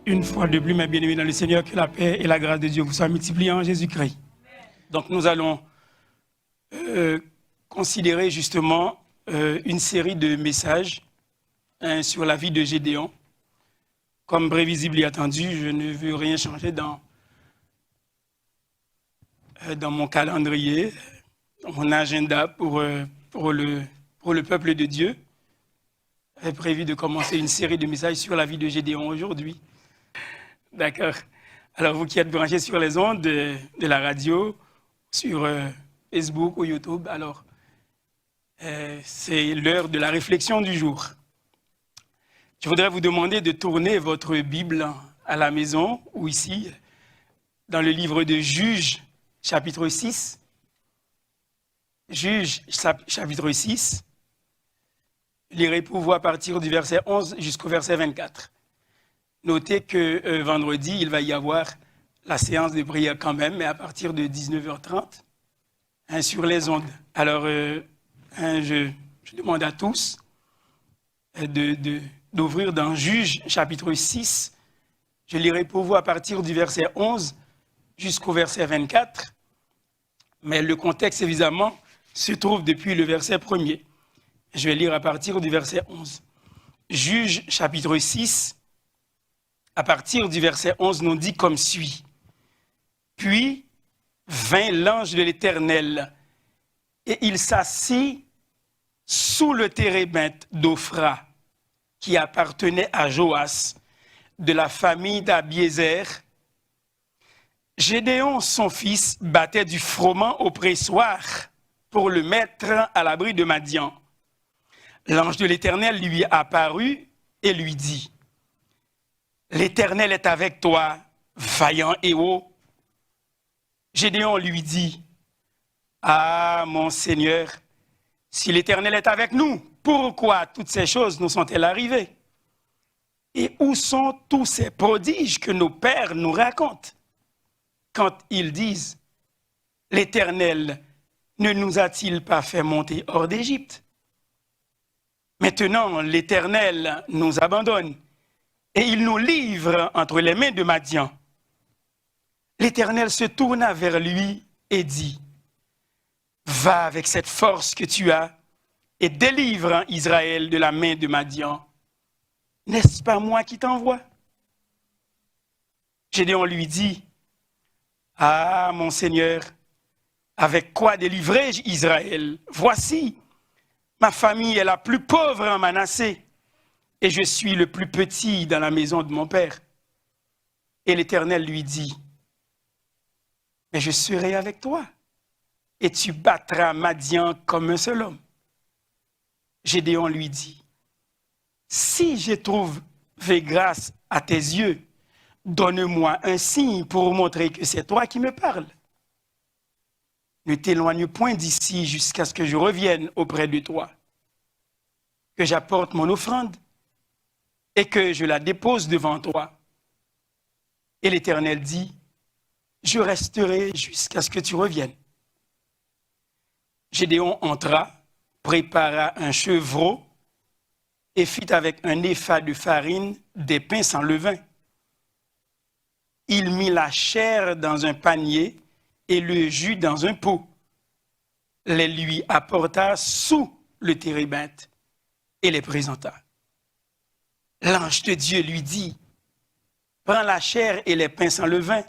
Une fois de plus, mes bien-aimés dans le Seigneur, que la paix et la grâce de Dieu vous soient multipliées en Jésus-Christ. Donc nous allons considérer justement une série de messages sur la vie de Gédéon. Comme prévisible et attendu, je ne veux rien changer dans mon calendrier, dans mon agenda pour le peuple de Dieu. J'avais prévu de commencer une série de messages sur la vie de Gédéon aujourd'hui. D'accord. Alors, vous qui êtes branchés sur les ondes de la radio, sur Facebook ou YouTube, alors, c'est l'heure de la réflexion du jour. Je voudrais vous demander de tourner votre Bible à la maison ou ici, dans le livre de Juges, chapitre 6. Juges, chapitre 6. Je lirai pour vous à partir du verset 11 jusqu'au verset 24. Notez que vendredi, il va y avoir la séance de prière quand même, mais à partir de 19h30, sur les ondes. Alors, je demande à tous d'ouvrir dans Juges, chapitre 6. Je lirai pour vous à partir du verset 11 jusqu'au verset 24. Mais le contexte, évidemment, se trouve depuis le verset 1er. Je vais lire à partir du verset 11. Juges, chapitre 6, à partir du verset 11, nous dit comme suit. Puis vint l'ange de l'Éternel, et il s'assit sous le térébinthe d'Ophra, qui appartenait à Joas, de la famille d'Abiézer. Gédéon, son fils, battait du froment au pressoir pour le mettre à l'abri de Madian. L'ange de l'Éternel lui apparut et lui dit, « L'Éternel est avec toi, vaillant héros. » Gédéon lui dit, « Ah, mon Seigneur, si l'Éternel est avec nous, pourquoi toutes ces choses nous sont-elles arrivées? Et où sont tous ces prodiges que nos pères nous racontent quand ils disent, « L'Éternel ne nous a-t-il pas fait monter hors d'Égypte? Maintenant, l'Éternel nous abandonne et il nous livre entre les mains de Madian. » L'Éternel se tourna vers lui et dit, « Va avec cette force que tu as et délivre Israël de la main de Madian. N'est-ce pas moi qui t'envoie? » Gédéon lui dit, « Ah, mon Seigneur, avec quoi délivrai-je Israël? Voici, ma famille est la plus pauvre en Manassé, et je suis le plus petit dans la maison de mon père. » Et l'Éternel lui dit, « Mais je serai avec toi, et tu battras Madian comme un seul homme. » Gédéon lui dit, « Si je trouve grâce à tes yeux, donne-moi un signe pour montrer que c'est toi qui me parles. Ne t'éloigne point d'ici jusqu'à ce que je revienne auprès de toi, que j'apporte mon offrande et que je la dépose devant toi. » Et l'Éternel dit, « Je resterai jusqu'à ce que tu reviennes. » Gédéon entra, prépara un chevreau et fit avec un épha de farine des pains sans levain. Il mit la chair dans un panier et le jus dans un pot. Les lui apporta sous le térébinthe et les présenta. L'ange de Dieu lui dit, « Prends la chair et les pains sans levain.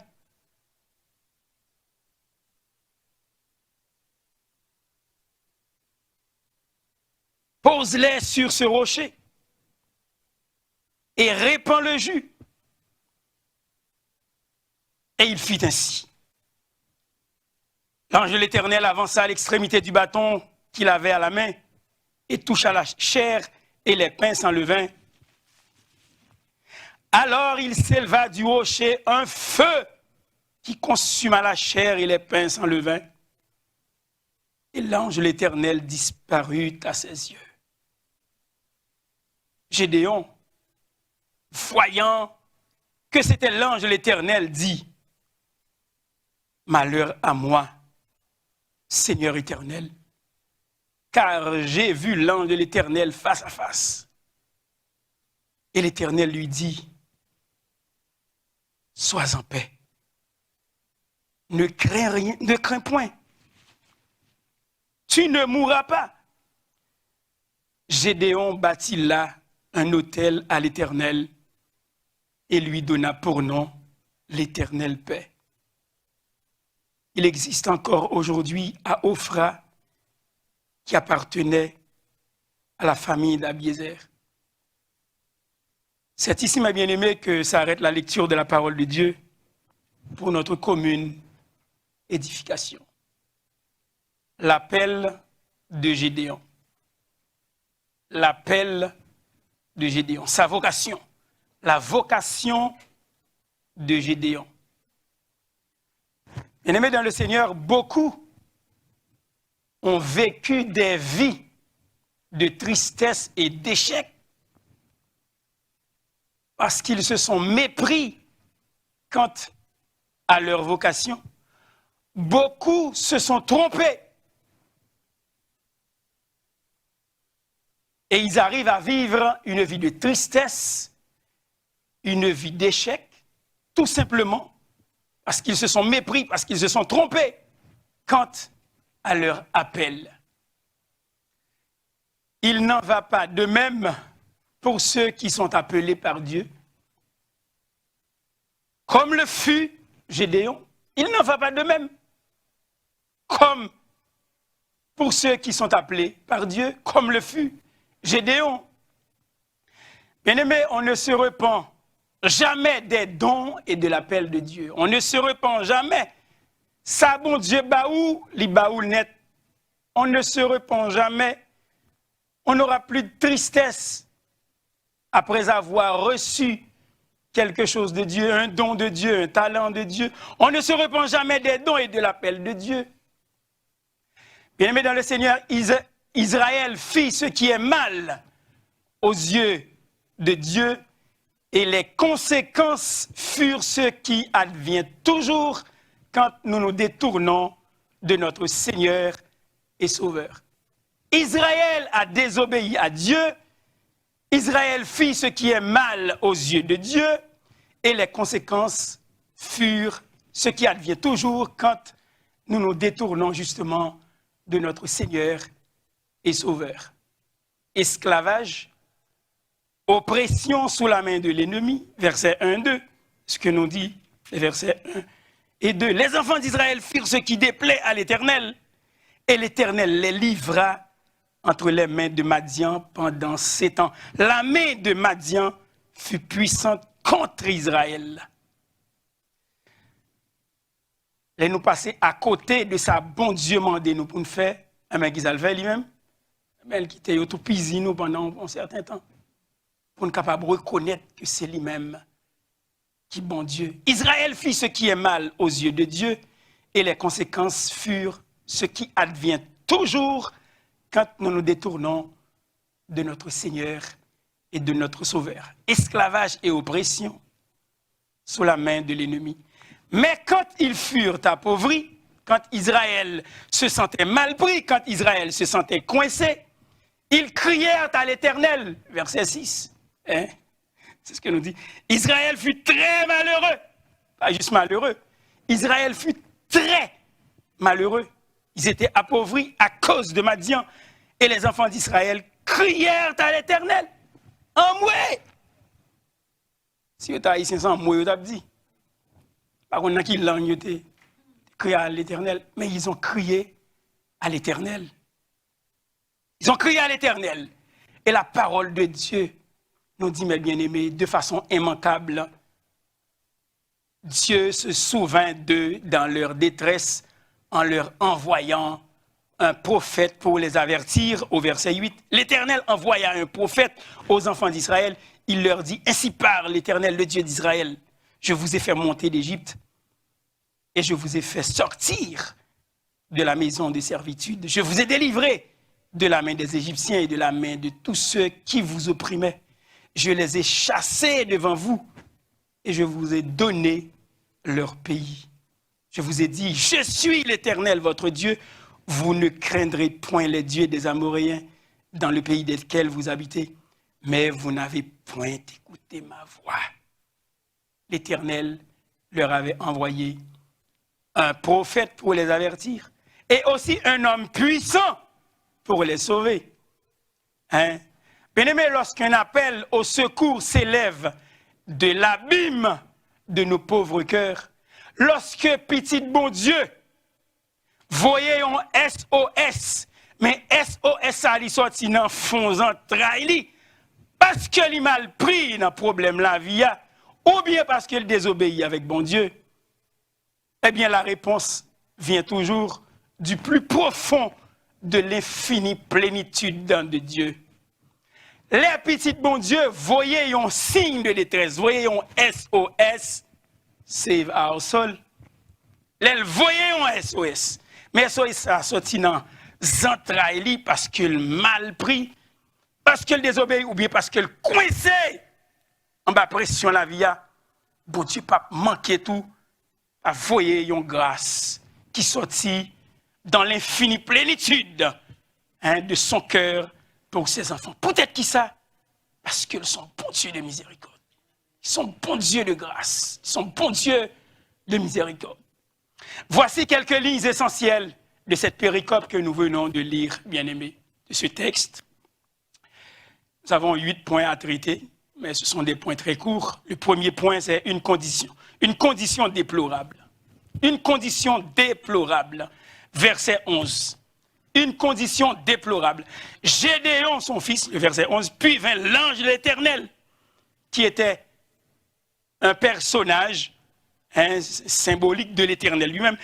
Pose-les sur ce rocher et répands le jus. » Et il fit ainsi. L'ange de l'Éternel avança à l'extrémité du bâton qu'il avait à la main et toucha la chair et les pains sans levain. Alors il s'éleva du rocher un feu qui consuma la chair et les pains sans levain. Et l'ange de l'Éternel disparut à ses yeux. Gédéon, voyant que c'était l'ange de l'Éternel, dit, « Malheur à moi, Seigneur éternel, car j'ai vu l'ange de l'Éternel face à face. » Et l'Éternel lui dit, sois en paix. Ne crains rien, ne crains point. Tu ne mourras pas. Gédéon bâtit là un autel à l'Éternel et lui donna pour nom l'Éternelle paix. Il existe encore aujourd'hui à Ophra, qui appartenait à la famille d'Abiézer. C'est ici, ma bien-aimée, que s'arrête la lecture de la parole de Dieu pour notre commune édification. L'appel de Gédéon. L'appel de Gédéon. Sa vocation. La vocation de Gédéon. Bien-aimés dans le Seigneur, beaucoup ont vécu des vies de tristesse et d'échec parce qu'ils se sont mépris quant à leur vocation. Beaucoup se sont trompés et ils arrivent à vivre une vie de tristesse, une vie d'échec, tout simplement parce qu'ils se sont mépris, parce qu'ils se sont trompés quant à leur appel. Il n'en va pas de même pour ceux qui sont appelés par Dieu. Comme le fut Gédéon, il n'en va pas de même. Comme pour ceux qui sont appelés par Dieu, comme le fut Gédéon. Bien-aimé, on ne se repent jamais des dons et de l'appel de Dieu. On ne se repent jamais. Ça, bon Dieu, baou, li baou net. On ne se repent jamais. On n'aura plus de tristesse après avoir reçu quelque chose de Dieu, un don de Dieu, un talent de Dieu. On ne se repent jamais des dons et de l'appel de Dieu. Bien-aimé dans le Seigneur, Israël fit ce qui est mal aux yeux de Dieu et les conséquences furent ce qui advient toujours quand nous nous détournons de notre Seigneur et Sauveur. Israël a désobéi à Dieu, Israël fit ce qui est mal aux yeux de Dieu et les conséquences furent ce qui advient toujours quand nous nous détournons justement de notre Seigneur et Sauveur. Esclavage, oppression sous la main de l'ennemi, versets 1-2, ce que nous dit les versets 1 et 2. Les enfants d'Israël firent ce qui déplaît à l'Éternel, et l'Éternel les livra entre les mains de Madian pendant 7 ans. La main de Madian fut puissante contre Israël. Et nous passer à côté de sa bon Dieu mandé nous pour nous faire, mais qu'il a fait lui-même, mais qui était tout pisé nous pendant un certain temps, pour nous capable de reconnaître que c'est lui-même qui est bon Dieu. Israël fit ce qui est mal aux yeux de Dieu, et les conséquences furent ce qui advient toujours quand nous nous détournons de notre Seigneur et de notre Sauveur. Esclavage et oppression sous la main de l'ennemi. Mais quand ils furent appauvris, quand Israël se sentait mal pris, quand Israël se sentait coincé, ils crièrent à l'Éternel. Verset 6. C'est ce que nous dit. Israël fut très malheureux. Pas juste malheureux. Israël fut très malheureux. Ils étaient appauvris à cause de Madian. Et les enfants d'Israël crièrent à l'Éternel. En moué. Si vous êtes haïtien sans moué, vous avez dit. Par contre, qui langue était crié à l'Éternel, mais ils ont crié à l'Éternel. Ils ont crié à l'Éternel. Et la parole de Dieu nous dit, mes bien-aimés, de façon immanquable, Dieu se souvint d'eux dans leur détresse en leur envoyant un prophète pour les avertir. Au verset 8, l'Éternel envoya un prophète aux enfants d'Israël. Il leur dit, ainsi parle l'Éternel, le Dieu d'Israël. Je vous ai fait monter d'Égypte et je vous ai fait sortir de la maison de servitude. Je vous ai délivré de la main des Égyptiens et de la main de tous ceux qui vous opprimaient. Je les ai chassés devant vous et je vous ai donné leur pays. Je vous ai dit, je suis l'Éternel, votre Dieu. Vous ne craindrez point les dieux des Amoréens dans le pays desquels vous habitez, mais vous n'avez point écouté ma voix. L'Éternel leur avait envoyé un prophète pour les avertir et aussi un homme puissant pour les sauver. Hein? Bien-aimés, lorsqu'un appel au secours s'élève de l'abîme de nos pauvres cœurs, lorsque, petit bon Dieu, voyez un SOS, mais SOS a sorti dans fond trahi, parce que il mal pris dans le problème la vie, ou bien parce qu'il désobéit avec bon Dieu, eh bien la réponse vient toujours du plus profond de l'infinie plénitude de Dieu. Les petits bon Dieu, voyez un signe de détresse, voyez un SOS, Save Our Soul. Les voyez un SOS, mais SOS a sorti dans Zantraili parce qu'il mal pris, parce qu'il désobéit ou bien parce qu'il coincé en bas pression la vie. Bon Dieu pas manquer tout, à voyer une grâce qui sortit dans l'infinie plénitude de son cœur pour ses enfants. Peut-être qui ça? Parce qu'ils sont bons Dieu de miséricorde. Ils sont bons Dieu de grâce. Ils sont bons Dieu de miséricorde. Voici quelques lignes essentielles de cette péricope que nous venons de lire, bien-aimés, de ce texte. Nous avons 8 points à traiter, mais ce sont des points très courts. Le premier point, c'est une condition déplorable. Une condition déplorable. Verset 11. Une condition déplorable. Gédéon, son fils, le verset 11, puis vint l'ange de l'Éternel, qui était un personnage symbolique de l'Éternel lui-même.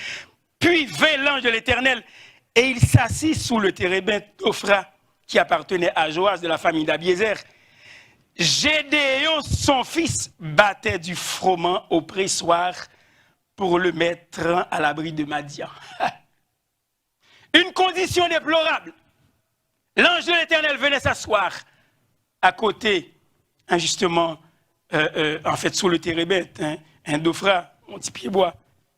Puis vint l'ange de l'Éternel, et il s'assit sous le térébinthe d'Ophra, qui appartenait à Joas de la famille d'Abiézer. Gédéon, son fils, battait du froment au pressoir pour le mettre à l'abri de Madian. Une condition déplorable. L'ange de l'Éternel venait s'asseoir à côté, justement, en fait, sous le térébinthe, d'Ophra, mon petit pied-bois,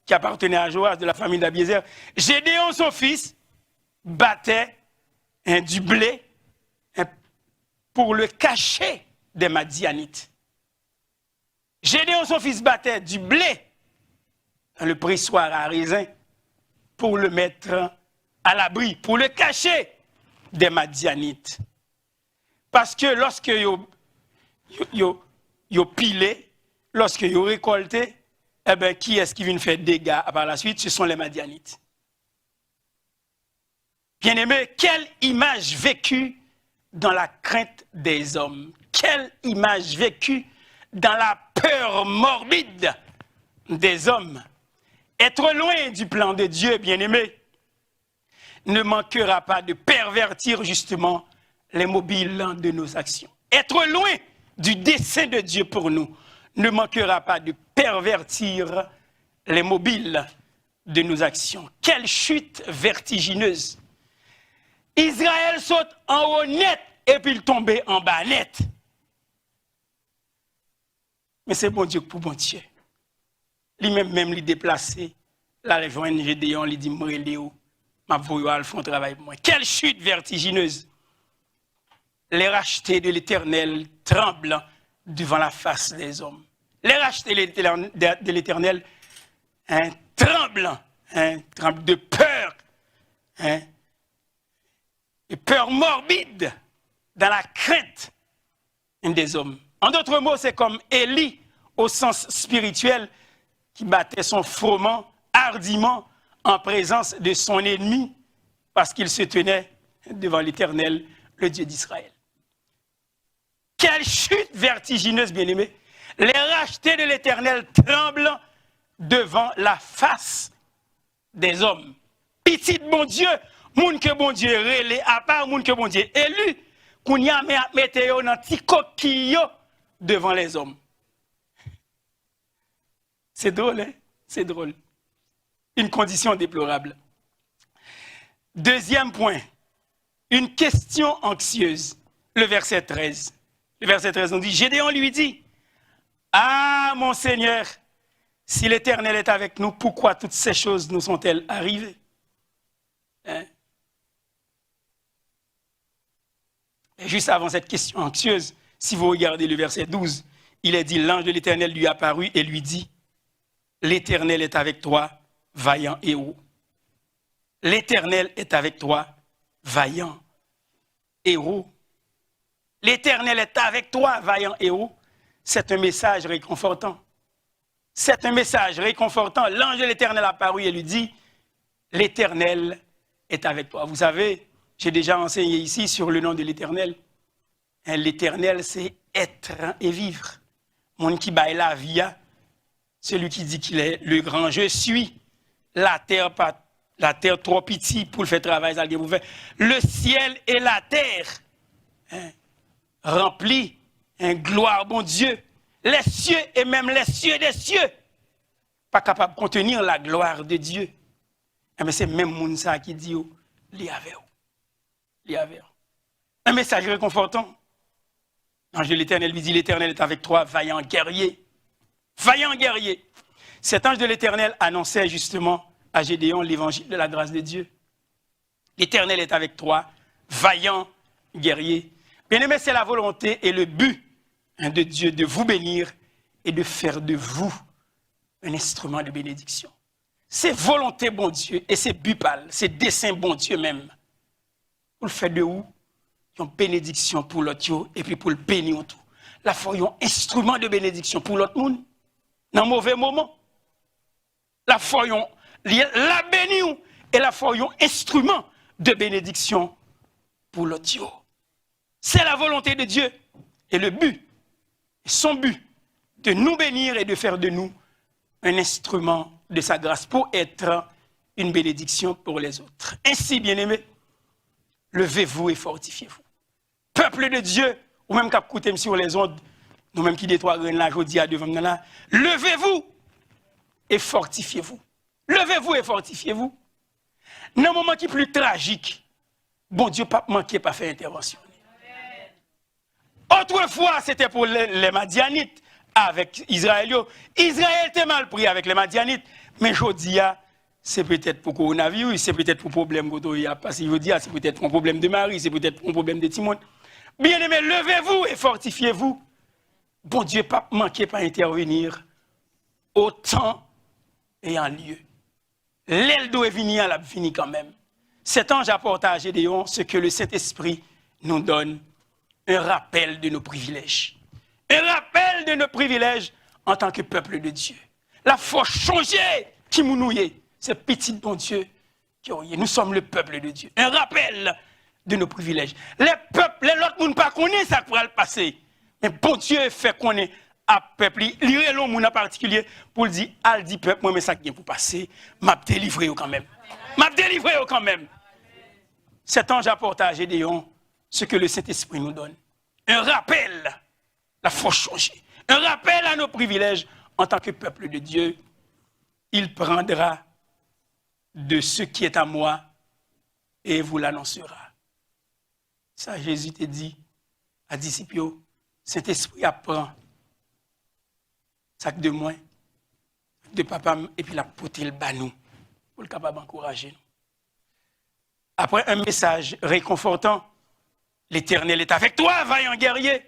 qui appartenait à Joas de la famille d'Abiézer. Gédéon, son fils, battait du blé pour le cacher des Madianites. Gédéon, son fils, battait du blé dans le pressoir à raisin pour le mettre à l'abri, pour le cacher des Madianites. Parce que lorsque yo pilé, lorsque yo récolté, eh bien, qui est-ce qui vient faire des dégâts par la suite? Ce sont les Madianites. Bien-aimés, quelle image vécue dans la crainte des hommes. Quelle image vécue dans la peur morbide des hommes. Être loin du plan de Dieu, bien-aimé, ne manquera pas de pervertir justement les mobiles de nos actions. Être loin du dessein de Dieu pour nous ne manquera pas de pervertir les mobiles de nos actions. Quelle chute vertigineuse! Israël saute en haut net et puis il tombe en bas net. Mais c'est bon Dieu pour bon Dieu. Lui-même, lui déplacé, la rejoindre Gédéon, lui dit, moi, Léo, ma voix, font travail pour moi. Quelle chute vertigineuse! Les rachetés de l'Éternel tremblent devant la face des hommes. Les rachetés de l'Éternel tremblent de peur, de peur morbide dans la crainte des hommes. En d'autres mots, c'est comme Élie, au sens spirituel, qui battait son froment hardiment en présence de son ennemi parce qu'il se tenait devant l'Éternel, le Dieu d'Israël. Quelle chute vertigineuse, bien-aimés! Les rachetés de l'Éternel tremblent devant la face des hommes. Petit bon Dieu, moun que bon Dieu relé, à part moun que bon Dieu élu, qu'on y a météo dans petit coquillot devant les hommes. C'est drôle, hein? C'est drôle. Une condition déplorable. Deuxième point, une question anxieuse. Le verset 13. Le verset 13, on dit, Gédéon lui dit, ah, mon Seigneur, si l'Éternel est avec nous, pourquoi toutes ces choses nous sont-elles arrivées? Hein? Et juste avant cette question anxieuse, si vous regardez le verset 12, il est dit, l'ange de l'Éternel lui apparut et lui dit, L'Éternel est avec toi, vaillant héros. L'Éternel est avec toi, vaillant héros. L'Éternel est avec toi, vaillant héros. C'est un message réconfortant. C'est un message réconfortant. L'ange de l'Éternel apparut et lui dit, l'Éternel est avec toi. Vous savez, j'ai déjà enseigné ici sur le nom de l'Éternel. L'Éternel, c'est être et vivre. Mon qui baille la vie, celui qui dit qu'il est le grand je suis. La terre trop petite pour le faire travailler. Le ciel et la terre remplis, gloire bon Dieu. Les cieux et même les cieux des cieux, pas capable de contenir la gloire de Dieu. Mais c'est même Mounsa qui dit, li avec. Un message réconfortant. L'ange de l'Éternel lui dit, l'Éternel est avec toi, vaillant guerrier. Vaillant guerrier. Cet ange de l'Éternel annonçait justement à Gédéon l'évangile de la grâce de Dieu. L'Éternel est avec toi, vaillant guerrier. Bien-aimé, c'est la volonté et le but de Dieu de vous bénir et de faire de vous un instrument de bénédiction. C'est volonté bon Dieu et c'est but pâle, c'est dessein bon Dieu même. Pour le faire de vous, une bénédiction pour l'autre et puis pour le bénir tout. La foi, un instrument de bénédiction pour l'autre monde dans un mauvais moment. La foi, la bénir et la foi, un instrument de bénédiction pour l'autre. C'est la volonté de Dieu et le but, son but, de nous bénir et de faire de nous un instrument de sa grâce pour être une bénédiction pour les autres. Ainsi, bien-aimés, levez-vous et fortifiez-vous. Peuple de Dieu, ou même qu'à écouter sur les ondes, nous-mêmes qui détournons la jodia devant nous là, levez-vous et fortifiez-vous. Levez-vous et fortifiez-vous. Dans un moment qui est plus tragique, bon Dieu pas manqué pas faire intervention. Autrefois, c'était pour les Madianites avec Israël. Israël était mal pris avec les Madianites, mais aujourd'hui, c'est peut-être pour coronavirus, c'est peut-être pour problème parce que je dis, c'est peut-être un problème de mari, c'est peut-être un problème de Timon. Bien aimé, levez-vous et fortifiez-vous. Bon Dieu pas manqué pas intervenir au temps et en lieu. L'aile doit venir, elle a fini quand même. Cet ange apporte à Gédéon ce que le Saint-Esprit nous donne, un rappel de nos privilèges. Un rappel de nos privilèges en tant que peuple de Dieu. La force changée qui nous nouille, c'est petit bon Dieu qui est. Nous sommes le peuple de Dieu. Un rappel de nos privilèges. Les peuples, les autres ne pas connaissent ça pour le passer. Mais bon Dieu fait qu'on est à peuple. Il y a l'homme en particulier pour dire, al dit peuple, moi mais ça qui est pour passer, m'a délivré quand même. M'a délivré quand même. Cet ange apporte à Gédéon ce que le Saint-Esprit nous donne. Un rappel, la force changée. Un rappel à nos privilèges en tant que peuple de Dieu. Il prendra de ce qui est à moi et vous l'annoncera. Ça, Jésus te dit à disciples, Saint-Esprit apprend sac de moi, de papa, et puis la poté le banou pour le capable d'encourager nous. Après un message réconfortant, l'Éternel est avec toi, vaillant guerrier.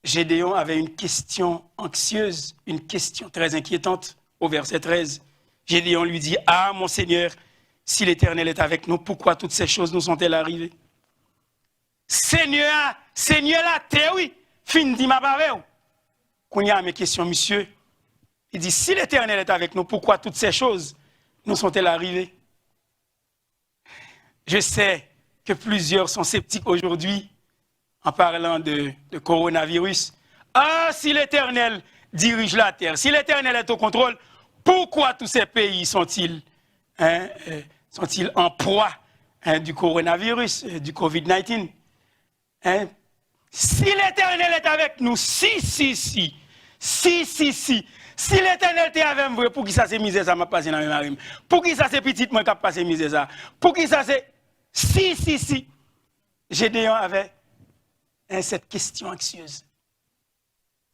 Gédéon avait une question anxieuse, une question très inquiétante au verset 13. Gédéon lui dit, ah mon Seigneur, si l'Éternel est avec nous, pourquoi toutes ces choses nous sont-elles arrivées? Seigneur, la terre, oui, fin dit ma parole. Quand il y a mes questions, monsieur, il dit, si l'Éternel est avec nous, pourquoi toutes ces choses nous sont-elles arrivées? Je sais que plusieurs sont sceptiques aujourd'hui en parlant de coronavirus. Ah, si l'Éternel dirige la terre, si l'Éternel est au contrôle, pourquoi tous ces pays sont-ils en proie du coronavirus, du Covid-19? Si l'Éternel est avec nous, si l'Éternel est avec nous, pour qui ça c'est misère, ça m'a passé dans le marine. Pour qui ça c'est petit, moi qui a passé misère ça. Pour qui ça c'est... Si. Gédéon avait cette question anxieuse.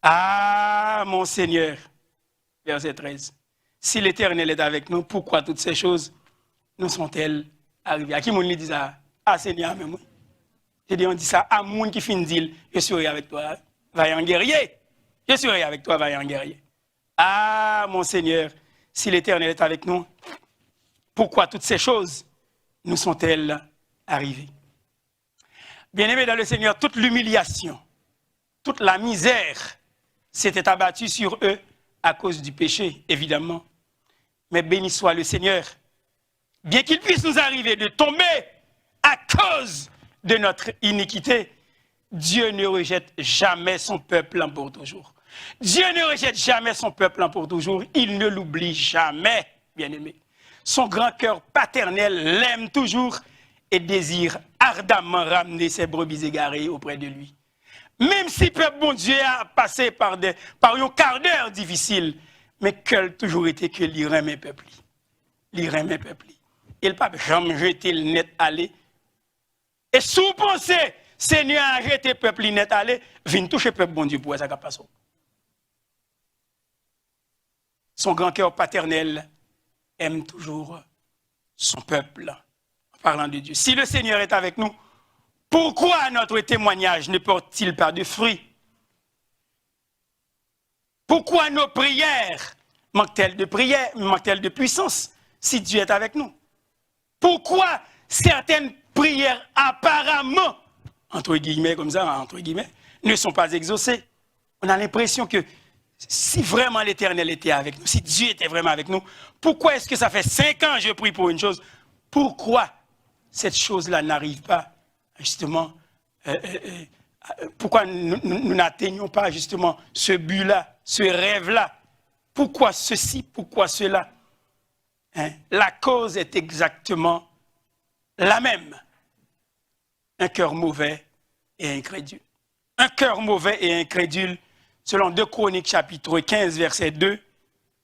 Ah, mon Seigneur, verset 13. Si l'Éternel est avec nous, pourquoi toutes ces choses nous sont-elles arrivées? À qui mon dit ça? Ah, Seigneur, même moi. Gédéon dit ça à moun qui fin dit, je serai avec toi. Vaillant guerrier. Je serai avec toi, vaillant guerrier. Ah, mon Seigneur, si l'Éternel est avec nous, pourquoi toutes ces choses nous sont-elles arrivées? Bien-aimés dans le Seigneur, toute l'humiliation, toute la misère s'était abattue sur eux à cause du péché, évidemment. Mais béni soit le Seigneur, bien qu'il puisse nous arriver de tomber à cause de notre iniquité, Dieu ne rejette jamais son peuple pour toujours. Dieu ne rejette jamais son peuple pour toujours. Il ne l'oublie jamais, bien-aimé. Son grand cœur paternel l'aime toujours et désire ardemment ramener ses brebis égarées auprès de lui. Même si le peuple bon Dieu a passé par un quart d'heure difficile, mais quel toujours été que l'Iran mes peuple. L'Iran mes peuple. Il n'a pas jamais jeté le net aller. Et si vous pensez, Seigneur a jeté le peuple net aller, viens toucher le peuple bon Dieu pour ça qui passe. Son grand cœur paternel aime toujours son peuple, en parlant de Dieu. Si le Seigneur est avec nous, pourquoi notre témoignage ne porte-t-il pas de fruits? Pourquoi nos prières manquent-elles de puissance si Dieu est avec nous? Pourquoi certaines prières apparemment, entre guillemets comme ça, entre guillemets, ne sont pas exaucées? On a l'impression que si vraiment l'Éternel était avec nous, si Dieu était vraiment avec nous, pourquoi est-ce que ça fait 5 ans que je prie pour une chose? Pourquoi cette chose-là n'arrive pas, justement, pourquoi nous n'atteignons pas justement ce but-là, ce rêve-là? Pourquoi ceci, pourquoi cela? Hein? La cause est exactement la même. Un cœur mauvais et incrédule. Un cœur mauvais et incrédule. Selon 2 Chroniques chapitre 15, verset 2,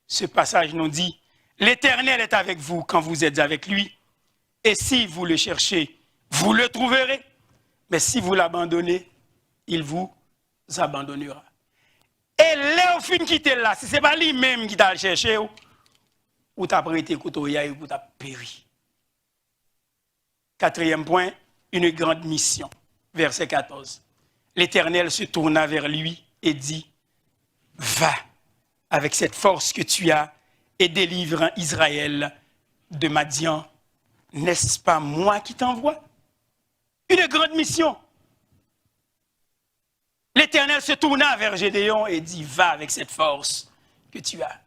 ce passage nous dit « L'Éternel est avec vous quand vous êtes avec lui, et si vous le cherchez, vous le trouverez, mais si vous l'abandonnez, il vous abandonnera. » Et là, au fin quitter là, si ce n'est pas lui-même qui t'a cherché, ou t'as prêté couteau ou t'as péri. 4e point, une grande mission. Verset 14. L'Éternel se tourna vers lui et dit, « Va avec cette force que tu as et délivre Israël de Madian. N'est-ce pas moi qui t'envoie? » Une grande mission. L'Éternel se tourna vers Gédéon et dit, « Va avec cette force que tu as. »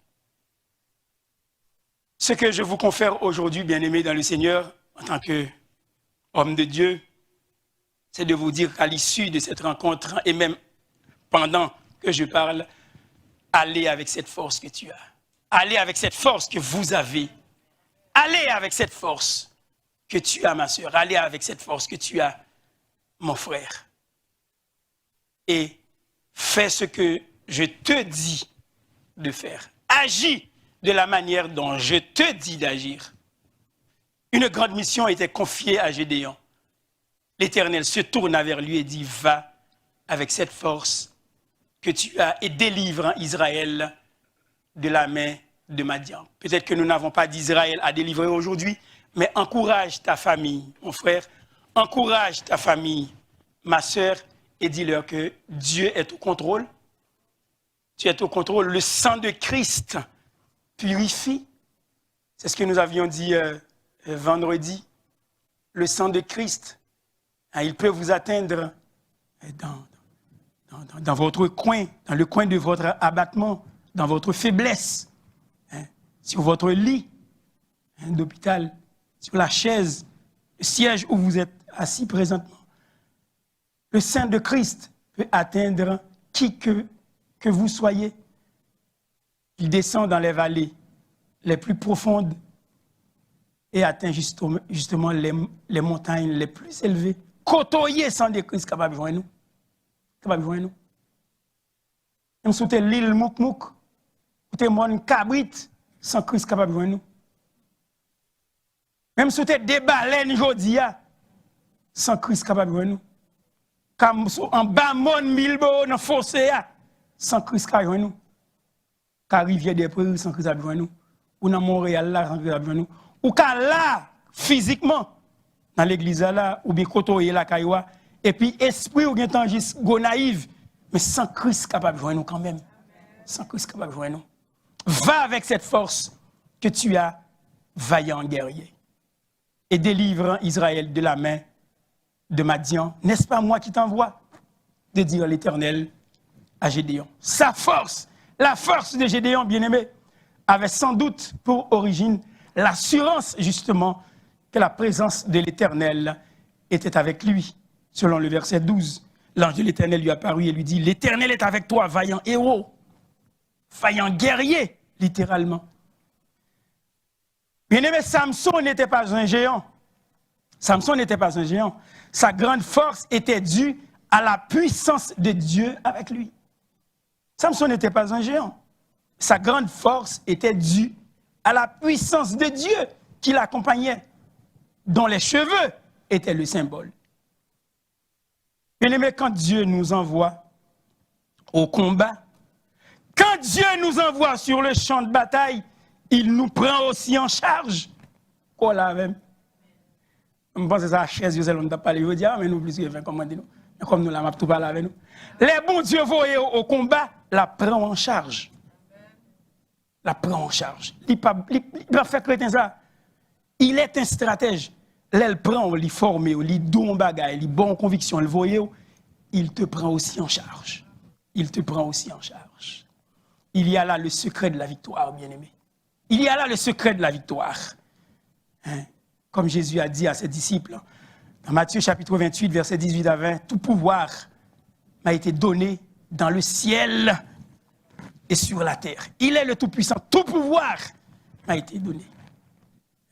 Ce que je vous confère aujourd'hui, bien-aimés dans le Seigneur, en tant qu'homme de Dieu, c'est de vous dire qu'à l'issue de cette rencontre, et même pendant que je parle, allez avec cette force que tu as. Allez avec cette force que vous avez. Allez avec cette force que tu as, ma soeur. Allez avec cette force que tu as, mon frère. Et fais ce que je te dis de faire. Agis de la manière dont je te dis d'agir. Une grande mission était confiée à Gédéon. L'Éternel se tourna vers lui et dit, « Va avec cette force que tu as et délivre Israël de la main de Madian. » Peut-être que nous n'avons pas d'Israël à délivrer aujourd'hui, mais encourage ta famille, mon frère, encourage ta famille, ma sœur, et dis-leur que Dieu est au contrôle. Tu es au contrôle. Le sang de Christ purifie. C'est ce que nous avions dit vendredi. Le sang de Christ, hein, il peut vous atteindre dans votre coin, dans le coin de votre abattement, dans votre faiblesse, hein, sur votre lit d'hôpital, sur la chaise, le siège où vous êtes assis présentement. Le sang de Christ peut atteindre qui que vous soyez. Il descend dans les vallées les plus profondes et atteint justement les montagnes les plus élevées. Côtoyer sans de Christ capable de joindre nous. Capable de joindre nous. Même si c'était l'île Mouk-Mouk, ou c'était mon cabrit, sans Christ capable de joindre nous. Même si c'était des baleines jodia, sans Christ capable de joindre nous. Comme en bas mon Bilbo dans fossé, sans Christ capable de joindre nous. Car rivière des prairies sans Christ capable de joindre nous. Ou dans Montréal là sans Christ capable de joindre nous. Ou car là physiquement dans l'église là ou bien côtoyer la cailloua et puis esprit ou bien tangis go naïve Mais sans Christ capable de joindre nous quand même. Sans Christ capable de joindre nous. Va avec cette force que tu as, vaillant guerrier. Et délivre Israël de la main de Madian. N'est-ce pas moi qui t'envoie? De dire l'Éternel à Gédéon. Sa force, la force de Gédéon, bien-aimé, avait sans doute pour origine l'assurance, justement, que la présence de l'Éternel était avec lui. Selon le verset 12, l'ange de l'Éternel lui apparut et lui dit, l'Éternel est avec toi, vaillant héros, vaillant guerrier, littéralement. Bien-aimé, Samson n'était pas un géant. Samson n'était pas un géant. Sa grande force était due à la puissance de Dieu avec lui. Samson n'était pas un géant. Sa grande force était due à la puissance de Dieu qui l'accompagnait, dont les cheveux étaient le symbole. Bien-aimé, quand Dieu nous envoie au combat, quand Dieu nous envoie sur le champ de bataille, il nous prend aussi en charge. Quoi là même? Je pense que c'est la chaise, on ne t'a pas parlé, mais nous plus que comment dire, comme nous l'avons tout parlé avec nous. Les bons dieux voyés au combat, la prend en charge. La prend en charge. Il va faire chrétien ça. Il est un stratège. Là, il prend, il forme, il donne bagaille, il bonne conviction, il voyait, il te prend aussi en charge. Il te prend aussi en charge. Il y a là le secret de la victoire, bien-aimé. Il y a là le secret de la victoire. Hein? Comme Jésus a dit à ses disciples, dans Matthieu chapitre 28, versets 18 à 20, tout pouvoir m'a été donné dans le ciel et sur la terre. Il est le Tout-Puissant. Tout pouvoir m'a été donné.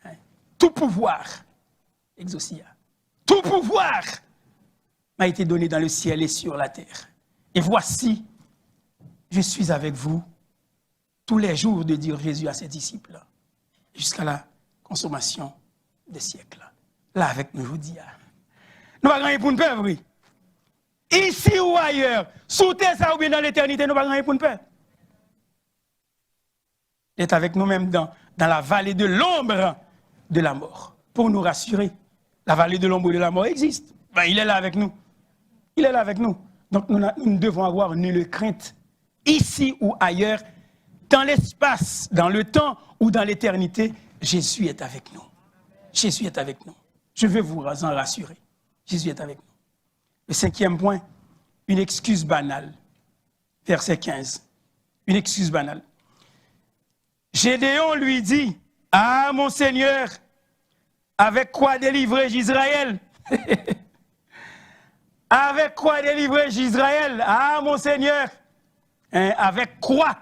Hein? Tout pouvoir, exaucia. Tout pouvoir m'a été donné dans le ciel et sur la terre. Et voici, je suis avec vous tous les jours, de dire Jésus à ses disciples, jusqu'à la consommation des siècles. Là, avec nous, je vous dis, nous n'avons rien pour nous peur, oui. Ici ou ailleurs, sous terre, ça ou bien dans l'éternité, nous n'avons rien pour nous peur. Il est avec nous-mêmes dans la vallée de l'ombre de la mort, pour nous rassurer. La vallée de l'ombre de la mort existe. Ben, il est là avec nous. Il est là avec nous. Donc, nous ne devons avoir nulle crainte, ici ou ailleurs, dans l'espace, dans le temps ou dans l'éternité, Jésus est avec nous. Jésus est avec nous. Je veux vous en rassurer. Jésus est avec nous. Le 5e point, une excuse banale. Verset 15. Une excuse banale. Gédéon lui dit, « Ah, mon Seigneur, avec quoi délivrer Israël? Avec quoi délivrer Israël? Ah, mon Seigneur, hein, avec quoi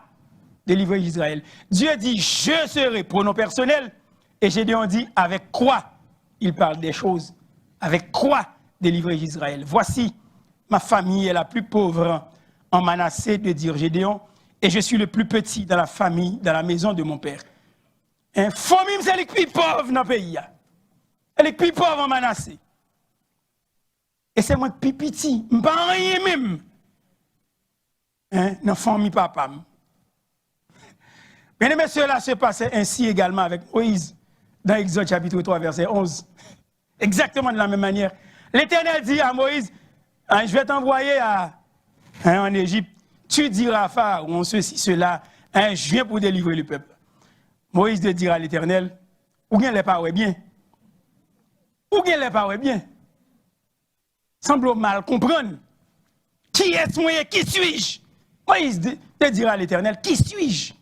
délivrer Israël? Dieu dit, je serai, pronom personnel, et Gédéon dit, avec quoi? Il parle des choses. Avec quoi délivrer Israël? Voici, ma famille est la plus pauvre en Manassé, de dire Gédéon, et je suis le plus petit dans la famille, dans la maison de mon père. Hein, famille, c'est les plus pauvres dans le pays. Elle est plus pauvre en Manassé. Et c'est moi qui suis petit, je ne pas rien même. Hein, dans la famille papa. Bien aimé, cela se passait ainsi également avec Moïse, dans Exode chapitre 3, verset 11. Exactement de la même manière. L'Éternel dit à Moïse, hein, je vais t'envoyer en Égypte, tu diras à Pharaon ceci, cela, hein, je viens pour délivrer le peuple. Moïse de dire à l'Éternel, ou bien les paroles bien. Ou bien les paroles bien. Semble mal comprendre. Qui est-ce, qui suis-je? Moïse de dire à l'Éternel, qui suis-je?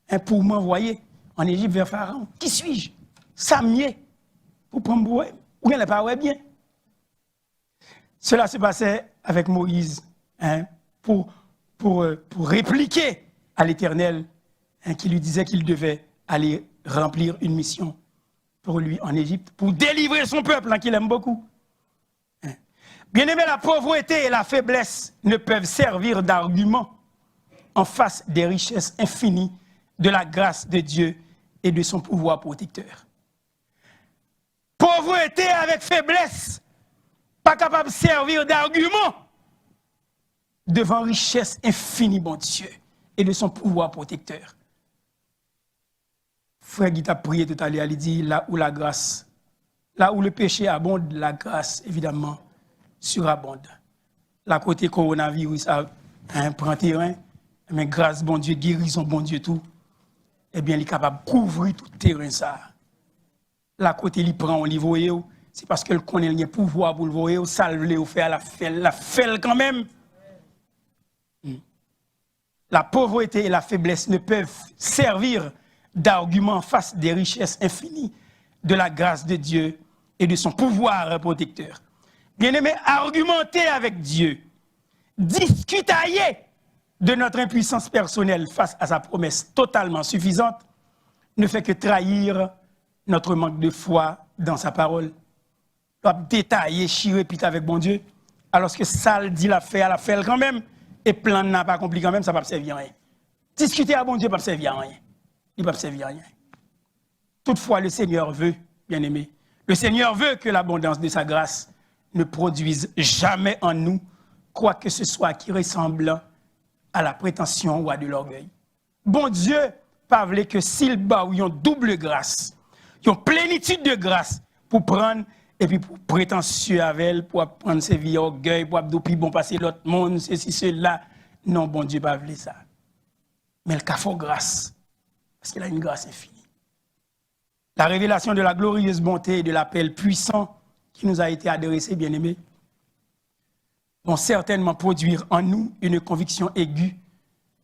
Hein, pour m'envoyer en Égypte vers Pharaon. Qui suis-je? Samier. Pour prendre ou bien les paroles bien. Cela se passait avec Moïse, hein, pour répliquer à l'Éternel, hein, qui lui disait qu'il devait aller remplir une mission pour lui en Égypte, pour délivrer son peuple, hein, qu'il aime beaucoup. Hein. Bien aimé, la pauvreté et la faiblesse ne peuvent servir d'argument en face des richesses infinies de la grâce de Dieu et de son pouvoir protecteur. Pauvreté avec faiblesse, pas capable de servir d'argument devant richesse infinie, bon Dieu, et de son pouvoir protecteur. Frère Guy t'a prié tout à l'heure, il dit, là où la grâce, là où le péché abonde, la grâce, évidemment, surabonde. la côté coronavirus a prend terrain, mais grâce bon Dieu, guérison bon Dieu tout, eh bien, il est capable de couvrir tout le terrain ça. La côté il prend au niveau, c'est parce qu'elle connaît le pouvoir pour le voir, salve le faire la fait quand même. La pauvreté et la faiblesse ne peuvent servir d'argument face des richesses infinies de la grâce de Dieu et de son pouvoir protecteur. Bien-aimé, argumenter avec Dieu, discutailler de notre impuissance personnelle face à sa promesse totalement suffisante, ne fait que trahir notre manque de foi dans sa parole. On doit détailler, chier, répéter avec bon Dieu, alors que ça le dit la fait quand même, et plan n'a pas accompli quand même, ça ne va pas servir à rien. Discuter à bon Dieu ne va pas servir à rien. Il ne va pas servir à rien. Toutefois, le Seigneur veut, bien-aimé, le Seigneur veut que l'abondance de sa grâce ne produise jamais en nous quoi que ce soit qui ressemble à la prétention ou à de l'orgueil. Bon Dieu, pas voulu que s'il bat une double grâce, une plénitude de grâce pour prendre et puis pour prétentieux avec elle, pour prendre ses vies orgueil, pour puis bon passer l'autre monde, ceci, cela. Non, bon Dieu, pas voulu ça. Mais le cas faut grâce, parce qu'il a une grâce infinie. La révélation de la glorieuse bonté et de l'appel puissant qui nous a été adressé, bien-aimés, vont certainement produire en nous une conviction aiguë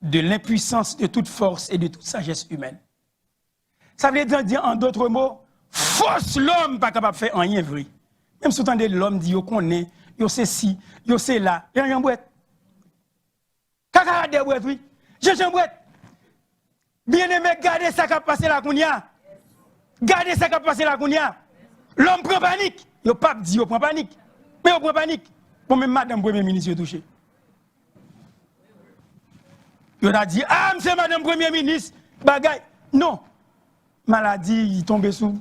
de l'impuissance de toute force et de toute sagesse humaine. Ça veut dire, en d'autres mots, force l'homme pas capable de faire rien vrai. Même si vous entendez l'homme dit qu'on est, yo c'est ci, yo c'est là, il y a rien bouette. Kaka de bouette, oui. J'ai bouette. Bien-aimé, gardez ça qui a passé la kounia. Gardez ça qui a passé la kounia. L'homme prend panique. Yo pas dit yo prend panique. Mais yo prend panique. Pour même madame premier ministre touché. Yo a dit ah c'est madame premier ministre bagay. Non. Maladie il tombe sous.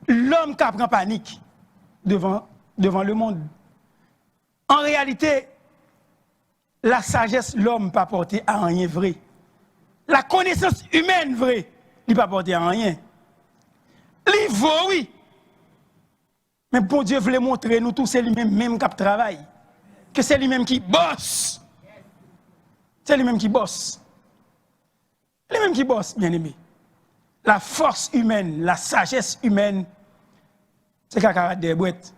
L'homme qui prend panique devant le monde. En réalité, la sagesse l'homme pas porter à rien vrai. La connaissance humaine vraie, il pas porter à rien. Il vaut oui. Mais bon Dieu voulait montrer nous tous c'est lui-même qui travaille. Que c'est lui-même qui bosse. C'est lui-même qui bosse. Lui-même qui bosse, bien-aimé. La force humaine, la sagesse humaine, c'est caca des boîtes.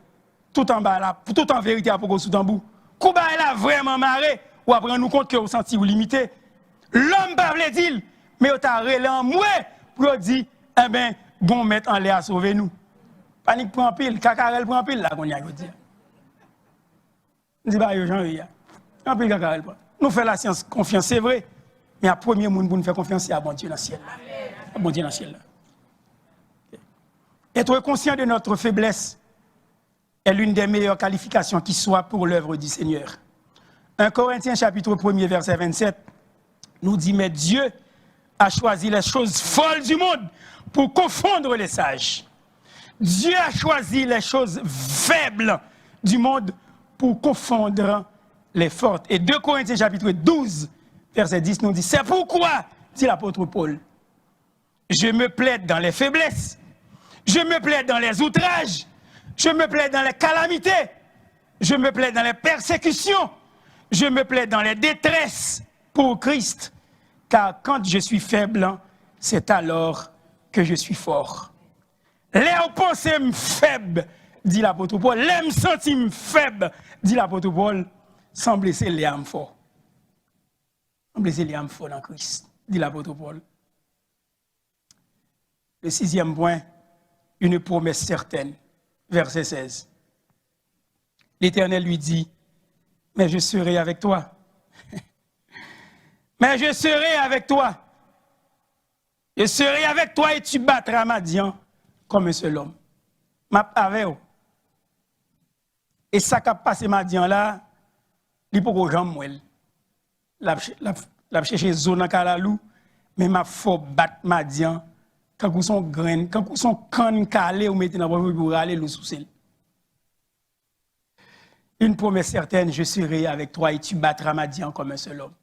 Tout en bas là, tout en vérité à propos sous en bout. Kouba elle a vraiment marré ou après nous compte que vous senti ou limité. L'homme pas veut dire mais on t'a relé en moi pour dire eh ben bon mettre en l'air à sauver nous. Panique prend pile, cacarel prend pile là qu'on y a dire. Dis pas Jean y a. En pile cacarel prend. Nous fait la science confiance c'est vrai, mais à premier monde pour nous faire confiance c'est à bon Dieu dans le ciel là. À bon Dieu dans le ciel là. Être conscient de notre faiblesse est l'une des meilleures qualifications qui soit pour l'œuvre du Seigneur. 1 Corinthiens chapitre 1er verset 27 nous dit mais Dieu a choisi les choses folles du monde pour confondre les sages. Dieu a choisi les choses faibles du monde pour confondre les fortes. Et 2 Corinthiens chapitre 12 verset 10 nous dit c'est pourquoi, dit l'apôtre Paul, je me plaide dans les faiblesses, je me plaide dans les outrages, je me plaide dans les calamités, je me plaide dans les persécutions, je me plaide dans les détresses pour Christ, car quand je suis faible, c'est alors que je suis fort. Les pensées faibles, dit l'apôtre Paul, les sentiments faibles, dit l'apôtre Paul, sans blesser les âmes forts. Sans blesser les âmes forts dans Christ, dit l'apôtre Paul. Le 6e point, une promesse certaine, verset 16. L'Éternel lui dit, mais je serai avec toi. Mais je serai avec toi. Je serai avec toi et tu battras Madian comme un seul homme. M'a avec vous. Et ça qui a passé Madian là, il faut que j'en mouelle. La chercher zone en Kalalou, mais m'a faut battre Madian quand vous sont graines, quand vous sont canne calé ou mettez dans votre pour aller le sous-sel. Une promesse certaine, je serai avec toi et tu battras Madian comme un seul homme.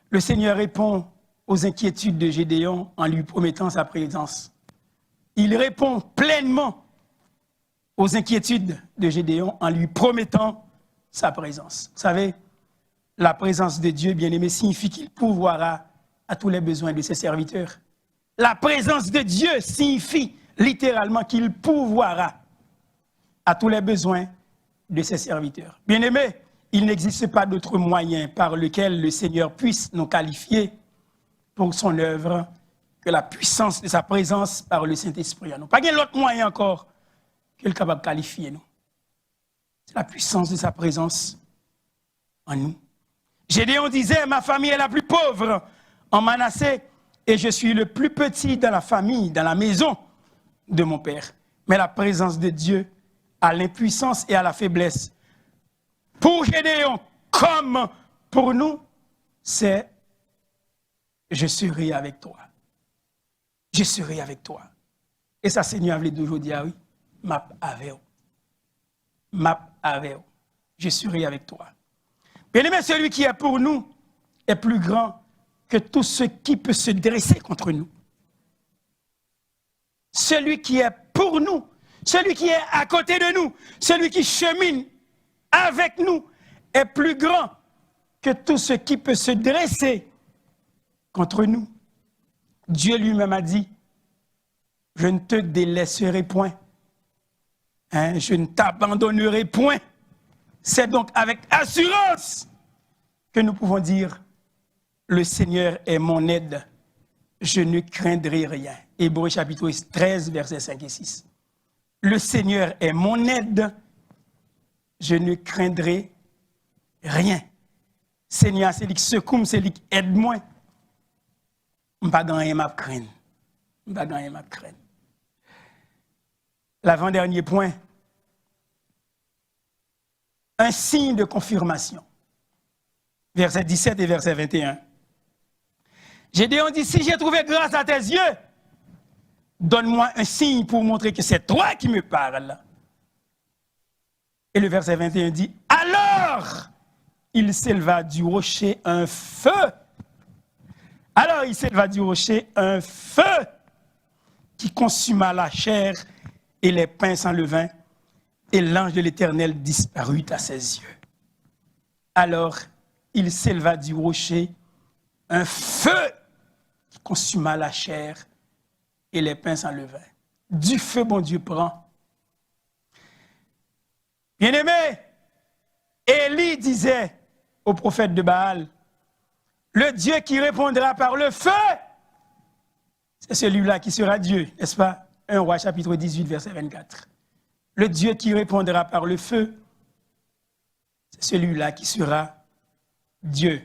Le Seigneur répond aux inquiétudes de Gédéon en lui promettant sa présence. Il répond pleinement aux inquiétudes de Gédéon en lui promettant sa présence. Vous savez, la présence de Dieu, bien-aimé, signifie qu'il pourvoira à tous les besoins de ses serviteurs. La présence de Dieu signifie littéralement qu'il pourvoira à tous les besoins de ses serviteurs. Bien-aimé, il n'existe pas d'autre moyen par lequel le Seigneur puisse nous qualifier pour son œuvre que la puissance de sa présence par le Saint-Esprit. Nous pas d'autre moyen encore qu'il est capable de qualifier nous. C'est la puissance de sa présence en nous. Gédéon disait, ma famille est la plus pauvre en Manassé et je suis le plus petit dans la famille, dans la maison de mon père. Mais la présence de Dieu à l'impuissance et à la faiblesse, pour Gédéon comme pour nous, c'est je serai avec toi. Je serai avec toi. Et ça, Seigneur, voulait toujours dire, oui, m'a avec vous. M'a avec vous. Je serai avec toi. Bien-aimé, celui qui est pour nous est plus grand que tout ce qui peut se dresser contre nous. Celui qui est pour nous, celui qui est à côté de nous, celui qui chemine avec nous est plus grand que tout ce qui peut se dresser contre nous. Dieu lui-même a dit, je ne te délaisserai point, je ne t'abandonnerai point. C'est donc avec assurance que nous pouvons dire, le Seigneur est mon aide, je ne craindrai rien. Hébreux chapitre 13, versets 5 et 6. Le Seigneur est mon aide, je ne craindrai rien. Seigneur, c'est lui qui secoue, c'est lui qui aide moi. Je ne vais pas gagner ma crainte. Je ne vais pas gagner ma crainte. L'avant-dernier point, un signe de confirmation. Verset 17 et verset 21. Gédéon dit, si j'ai trouvé grâce à tes yeux, donne-moi un signe pour montrer que c'est toi qui me parles. Et le verset 21 dit, alors il s'éleva du rocher un feu. Alors il s'éleva du rocher un feu qui consuma la chair et les pains sans levain, et l'ange de l'Éternel disparut à ses yeux. Alors il s'éleva du rocher un feu qui consuma la chair et les pains sans levain. Du feu, bon Dieu, prend. Bien-aimé, Élie disait au prophète de Baal, le Dieu qui répondra par le feu, c'est celui-là qui sera Dieu, n'est-ce pas? 1 Roi chapitre 18, verset 24. Le Dieu qui répondra par le feu, c'est celui-là qui sera Dieu.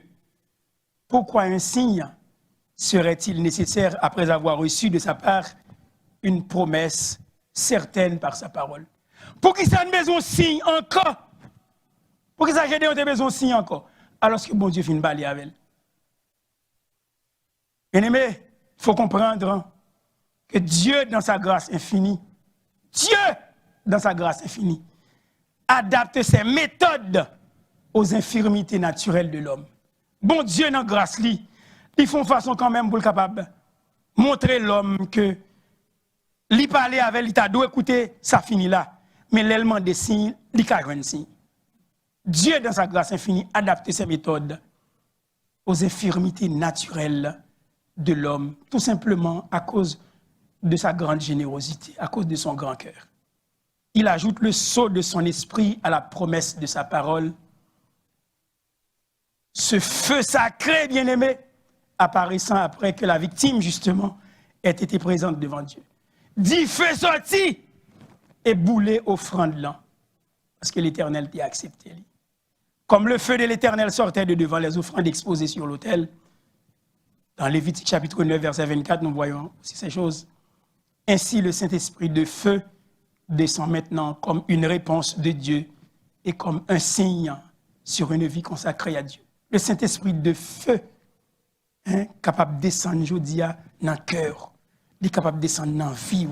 Pourquoi un signe serait-il nécessaire après avoir reçu de sa part une promesse certaine par sa parole? Pour qui ça ne besoin de signe encore? Pour qui ça j'ai besoin de signe encore? Alors que bon Dieu finit balayer avec elle. Bien-aimé, il faut comprendre que Dieu, dans sa grâce infinie, Dieu, dans sa grâce infinie, adapte ses méthodes aux infirmités naturelles de l'homme. Bon Dieu, dans la grâce, ils font façon quand même pour le capable montrer l'homme que lui parler avec lui, t'a dû écouter, ça finit là. Mais l'élément des signes, il y a un signe. Dieu, dans sa grâce infinie, adapte ses méthodes aux infirmités naturelles de l'homme, tout simplement à cause de sa grande générosité, à cause de son grand cœur. Il ajoute le sceau de son esprit à la promesse de sa parole. Ce feu sacré, bien-aimé, apparaissant après que la victime, justement, ait été présente devant Dieu. 10 feux sortis et boulé offrande là, parce que l'Éternel t'a accepté. Comme le feu de l'Éternel sortait de devant les offrandes exposées sur l'autel, dans Lévitique chapitre 9, verset 24, nous voyons aussi ces choses. Ainsi, le Saint-Esprit de feu descend maintenant comme une réponse de Dieu et comme un signe sur une vie consacrée à Dieu. Le Saint-Esprit de feu, capable de descendre, je dis, dans le cœur, il est capable de descendre dans la vie,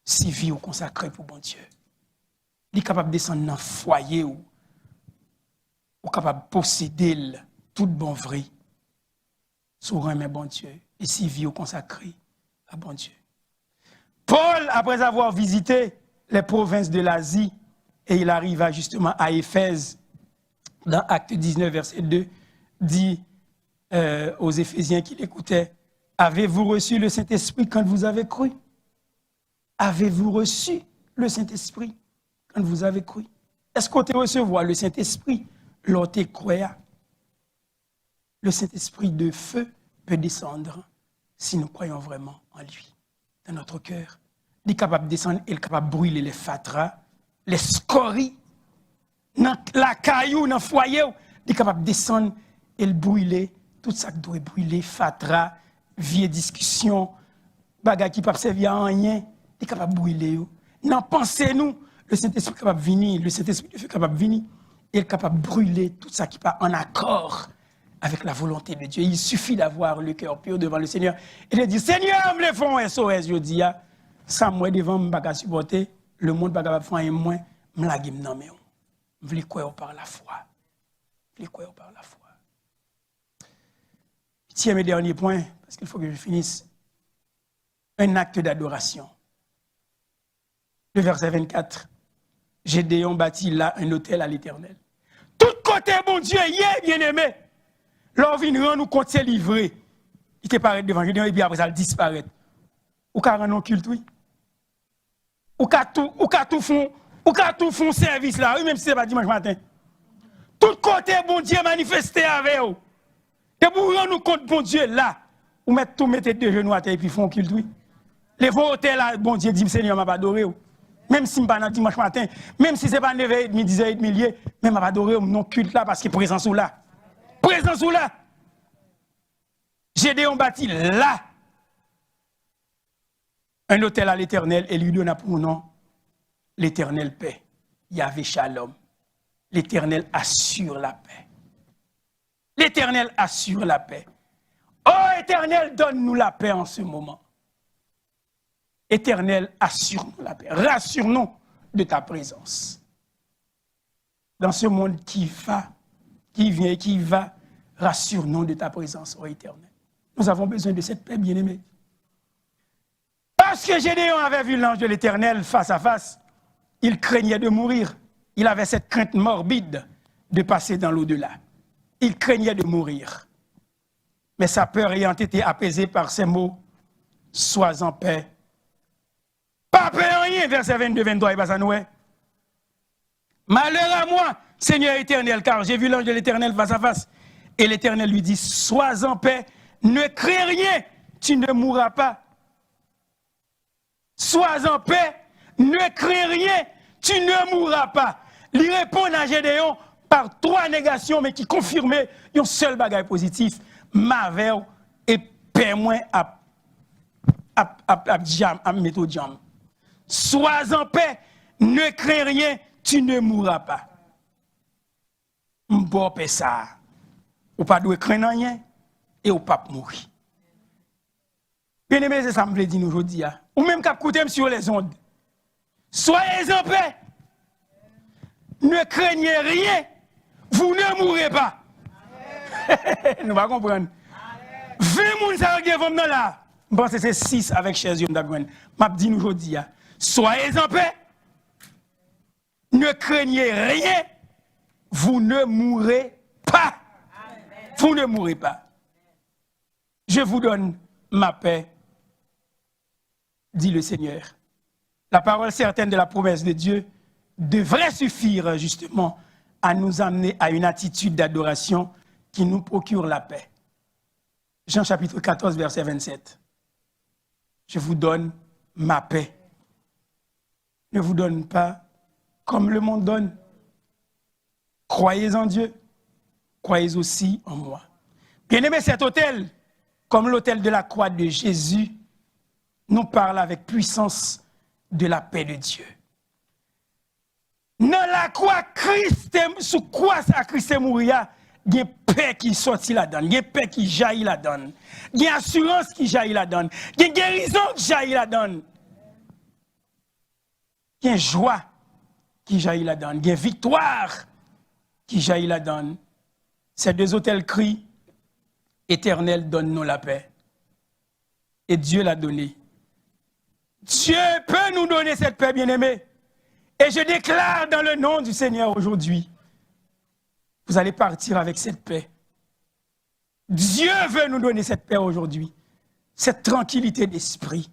si vie consacrée pour bon Dieu. Il est capable de descendre dans le foyer, ou capable de posséder tout bon vrai, sur un bon Dieu, et si vie consacrée à bon Dieu. Paul, après avoir visité les provinces de l'Asie, et il arriva justement à Éphèse, dans Acte 19, verset 2, dit aux Éphésiens qui l'écoutaient, « Avez-vous reçu le Saint-Esprit quand vous avez cru? Avez-vous reçu le Saint-Esprit quand vous avez cru? Est-ce qu'on te recevoir le Saint-Esprit lorsque tu crois? Le Saint-Esprit de feu peut descendre si nous croyons vraiment en lui, dans notre cœur. Il est capable de descendre, il est capable de brûler les fatras, les scories, dans la caillou, dans le foyer. Il est capable de descendre et de brûler tout ça qui doit brûler, fatras, vieilles discussions, bagages qui ne peuvent servir à rien. Il est capable de brûler. Non, pensez-nous, le Saint-Esprit est capable de venir, le Saint-Esprit est capable de venir, il est capable de brûler tout ça qui n'est pas en accord avec la volonté de Dieu. Il suffit d'avoir le cœur pur devant le Seigneur et de dire, Seigneur, me le font SOS, je dis, sans moi devant, je ne peux pas supporter, le monde ne peut pas faire moins, je ne peux pas faire. Je veux croire par la foi. Je veux croire par la foi. Tiens, mes derniers points, parce qu'il faut que je finisse. Un acte d'adoration. Le verset 24. Gédéon bâtit là un autel à l'Éternel. Tout côté, mon Dieu, bien-aimé. L'on vient rendre nous compte c'est livré. Il te paraît devant Gédéon et puis après ça il disparaît. Ou qu'à rendre un culte, oui. Ou qu'à tout font service là, oui, même si ce n'est pas dimanche matin. Tout côté, bon Dieu, manifesté avec vous. Et pour rendre nous compte, bon Dieu, là, ou mettre tout mettre deux genoux à terre et puis font culte, oui. Les vos hôtels là, bon Dieu, dit Seigneur, m'a pas adoré. Même si je ne suis pas dimanche matin, même si ce n'est pas 9h30, 10h30, même m'a adoré non culte là parce que présence ou là. Présence ou là. Gédéon bâti là un hôtel à l'Éternel et lui donna pour nom l'Éternel paix. Yahvé Shalom. L'Éternel assure la paix. L'Éternel assure la paix. Oh Éternel, donne-nous la paix en ce moment. Éternel, assure-nous la paix. Rassure-nous de ta présence. Dans ce monde qui vient et qui va, rassure-nous de ta présence, ô Éternel. Nous avons besoin de cette paix, bien-aimée. Parce que Gédéon avait vu l'ange de l'Éternel face à face, il craignait de mourir. Il avait cette crainte morbide de passer dans l'au-delà. Il craignait de mourir. Mais sa peur ayant été apaisée par ces mots, « Sois en paix ». Pas peur rien, verset 22-23, et pas ça nous est. Malheur à moi, Seigneur éternel, car j'ai vu l'ange de l'Éternel face à face. Et l'Éternel lui dit, « Sois en paix, ne crains rien, tu ne mourras pas. » Sois en paix, ne crains rien, tu ne mourras pas. Il répond à Gédéon par 3 négations, mais qui confirmaient un seul bagage positif. Maver et paix moins à mettre jam. Sois en paix, ne crains rien, tu ne mourras pas. M'bon paix ça. Ou pas de craindre rien et ou pas mourir. Bien aimé, c'est ça que je veux dire aujourd'hui. Ou même qu'à écouter sur les ondes. Soyez en paix. Ne craignez rien. Vous ne mourrez pas. Nous va comprendre. 20 personnes qui vont là. Je pense que c'est 6 avec Jésus. Je dis aujourd'hui. Soyez en paix. Ne craignez rien. Vous ne mourrez pas. Vous ne mourrez pas. Je vous donne ma paix, dit le Seigneur. La parole certaine de la promesse de Dieu devrait suffire justement à nous amener à une attitude d'adoration qui nous procure la paix. Jean chapitre 14, verset 27. Je vous donne ma paix. Ne vous donne pas comme le monde donne. Croyez en Dieu, croyez aussi en moi. Bien-aimé, cet autel, comme l'autel de la croix de Jésus, nous parle avec puissance de la paix de Dieu. Dans la croix, sous quoi ça Christ est mort, il y a une paix qui sortit là-dedans, il y a une paix qui jaillit là-dedans, il y a une assurance qui jaillit là-dedans, il y a une guérison qui jaillit là-dedans, il y a une joie qui jaillit là-dedans, il y a une victoire qui jaillit là-dedans. Ces 2 autels crient, Éternel, donne-nous la paix. Et Dieu l'a donné. Dieu peut nous donner cette paix, bien-aimée. Et je déclare dans le nom du Seigneur aujourd'hui, vous allez partir avec cette paix. Dieu veut nous donner cette paix aujourd'hui, cette tranquillité d'esprit.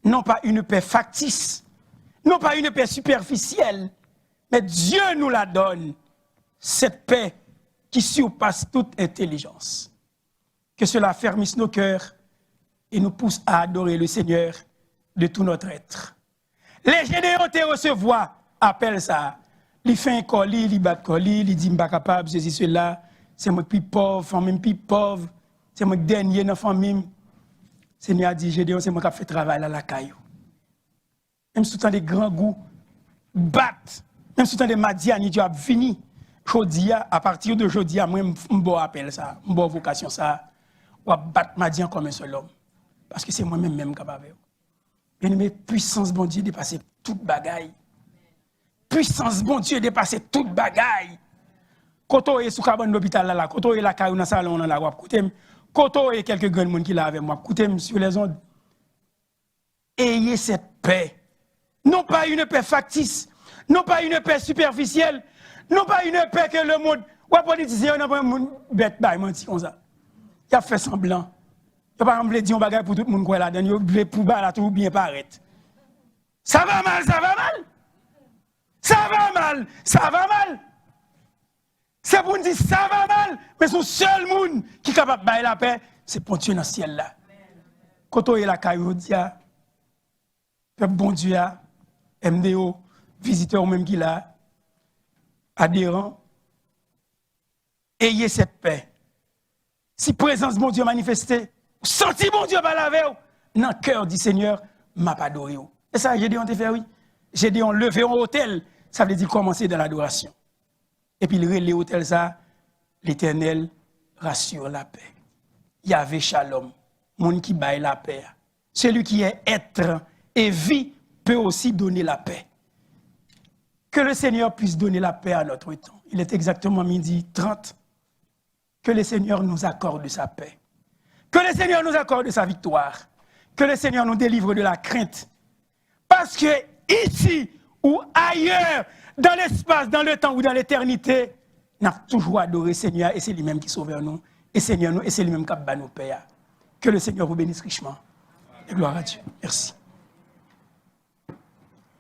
Non pas une paix factice, non pas une paix superficielle, mais Dieu nous la donne, cette paix qui surpasse toute intelligence. Que cela fermisse nos cœurs et nous pousse à adorer le Seigneur de tout notre être. Les Gédéons te recevoir, appelle ça. Il fait un colis, il bat colis, il dit, je ne suis pas capable, ceci, cela. C'est moi plus pauvre, famille plus pauvre. C'est moi dernier dans la famille. Seigneur a dit, Gédéon, c'est moi qui fait travail à la caillou. Même si tu as des grands goûts, battre. Même si tu as des madiani, tu as fini. Jodia, à partir de Jodia, moi, je me appelle ça, je me vocation ça. Ou à battre madian comme un seul homme. Parce que c'est moi-même même capable. Bien aimé, puissance bon Dieu dépasser toute bagaille. Puissance bon Dieu dépasser toute bagaille. Quand on est sous cabane de l'hôpital là, quand on est la caillou dans le salon là, quand on est quelques grands monde qui là avec moi, écoutez sur les ondes. Ayez cette paix. Non pas une paix factice, non pas une paix superficielle, non pas une paix que le monde, ou les politiciens, on a pas un monde bête, menti comme ça. Il a fait semblant. Il n'a pas dit un bagage pour tout le monde qui est là-dedans, il veut pour la tout bien paraître. Ça va mal, ça va mal. Ça va mal, ça va mal. C'est pour nous dire ça va mal, mais son seul monde qui est capable de bailler la paix, c'est Pontieu dans le ciel là. Quand on est la Caïodia, peuple bon Dieu, MDO, visiteur même qui là, adhérent, ayez cette paix. Si présence bon Dieu manifestée, senti bon Dieu par la veille, dans le cœur du Seigneur, m'a pas adoré. Et ça, j'ai dit on te fait oui. J'ai dit on lever en hôtel, ça veut dire commencer dans l'adoration. Et puis, le hôtel, ça, l'Éternel rassure la paix. Yahvé Shalom, monde qui baille la paix. Celui qui est être et vie peut aussi donner la paix. Que le Seigneur puisse donner la paix à notre temps. Il est exactement 12h30. Que le Seigneur nous accorde sa paix. Que le Seigneur nous accorde sa victoire. Que le Seigneur nous délivre de la crainte. Parce que ici ou ailleurs, dans l'espace, dans le temps ou dans l'éternité, nous avons toujours adoré le Seigneur et c'est lui-même qui sauve nous. Et Seigneur nous, et c'est lui-même qui bat nos pères. Que le Seigneur vous bénisse richement. Et gloire à Dieu. Merci.